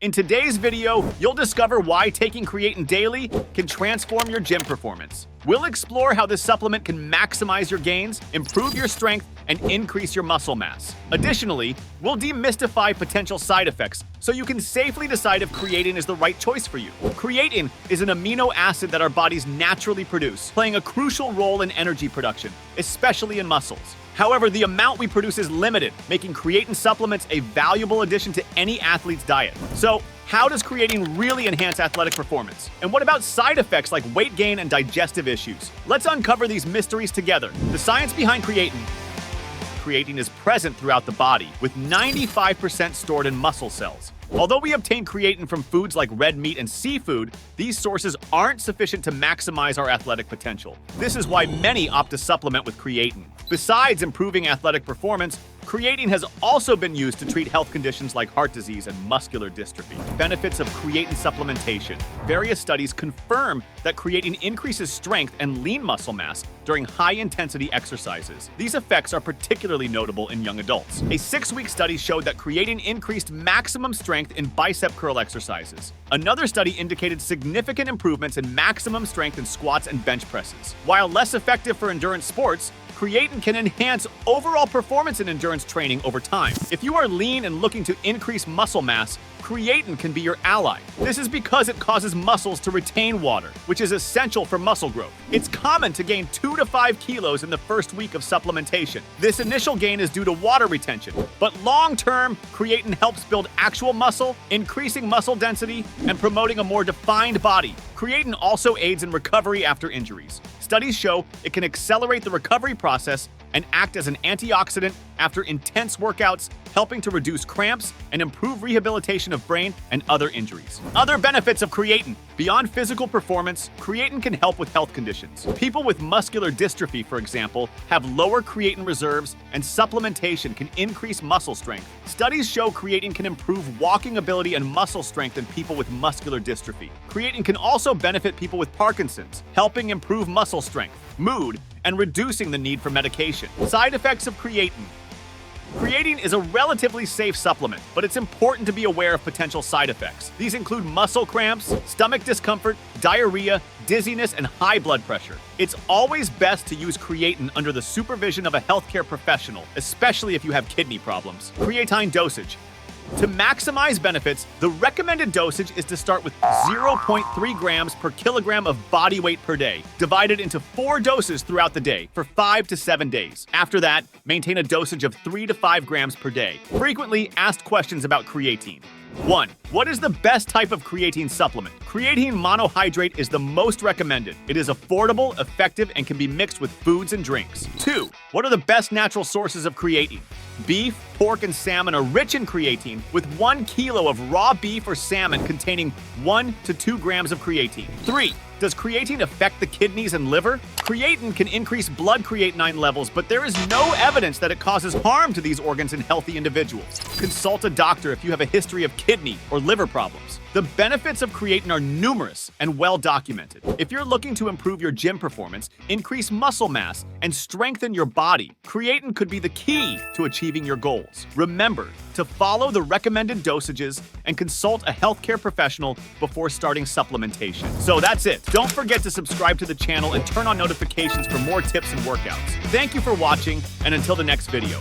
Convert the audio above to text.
In today's video, you'll discover why taking creatine daily can transform your gym performance. We'll explore how this supplement can maximize your gains, improve your strength, and increase your muscle mass. Additionally, we'll demystify potential side effects so you can safely decide if creatine is the right choice for you. Creatine is an amino acid that our bodies naturally produce, playing a crucial role in energy production, especially in muscles. However, the amount we produce is limited, making creatine supplements a valuable addition to any athlete's diet. So, how does creatine really enhance athletic performance? And what about side effects like weight gain and digestive issues? Let's uncover these mysteries together. The science behind creatine. Creatine is present throughout the body, with 95% stored in muscle cells. Although we obtain creatine from foods like red meat and seafood, these sources aren't sufficient to maximize our athletic potential. This is why many opt to supplement with creatine. Besides improving athletic performance, creatine has also been used to treat health conditions like heart disease and muscular dystrophy. Benefits of creatine supplementation. Various studies confirm that creatine increases strength and lean muscle mass during high-intensity exercises. These effects are particularly notable in young adults. A 6-week study showed that creatine increased maximum strength in bicep curl exercises. Another study indicated significant improvements in maximum strength in squats and bench presses. While less effective for endurance sports, creatine can enhance overall performance in endurance training over time. If you are lean and looking to increase muscle mass, creatine can be your ally. This is because it causes muscles to retain water, which is essential for muscle growth. It's common to gain 2 to 5 kilos in the first week of supplementation. This initial gain is due to water retention, but long-term, creatine helps build actual muscle, increasing muscle density, and promoting a more defined body. Creatine also aids in recovery after injuries. Studies show it can accelerate the recovery process and act as an antioxidant after intense workouts, helping to reduce cramps and improve rehabilitation of brain and other injuries. Other benefits of creatine. Beyond physical performance, creatine can help with health conditions. People with muscular dystrophy, for example, have lower creatine reserves, and supplementation can increase muscle strength. Studies show creatine can improve walking ability and muscle strength in people with muscular dystrophy. Creatine can also benefit people with Parkinson's, helping improve muscle strength, mood, and reducing the need for medication. Side effects of creatine. Creatine is a relatively safe supplement, but it's important to be aware of potential side effects. These include muscle cramps, stomach discomfort, diarrhea, dizziness, and high blood pressure. It's always best to use creatine under the supervision of a healthcare professional, especially if you have kidney problems. Creatine dosage. To maximize benefits, the recommended dosage is to start with 0.3 grams per kilogram of body weight per day, divided into 4 doses throughout the day for 5 to 7 days. After that, maintain a dosage of 3 to 5 grams per day. Frequently asked questions about creatine. 1. What is the best type of creatine supplement? Creatine monohydrate is the most recommended. It is affordable, effective, and can be mixed with foods and drinks. 2. What are the best natural sources of creatine? Beef, pork, and salmon are rich in creatine, with 1 kilo of raw beef or salmon containing 1 to 2 grams of creatine. 3. Does creatine affect the kidneys and liver? Creatine can increase blood creatinine levels, but there is no evidence that it causes harm to these organs in healthy individuals. Consult a doctor if you have a history of kidney or liver problems. The benefits of creatine are numerous and well documented. If you're looking to improve your gym performance, increase muscle mass, and strengthen your body, creatine could be the key to achieving your goals. Remember to follow the recommended dosages and consult a healthcare professional before starting supplementation. So that's it. Don't forget to subscribe to the channel and turn on notifications for more tips and workouts. Thank you for watching, and until the next video.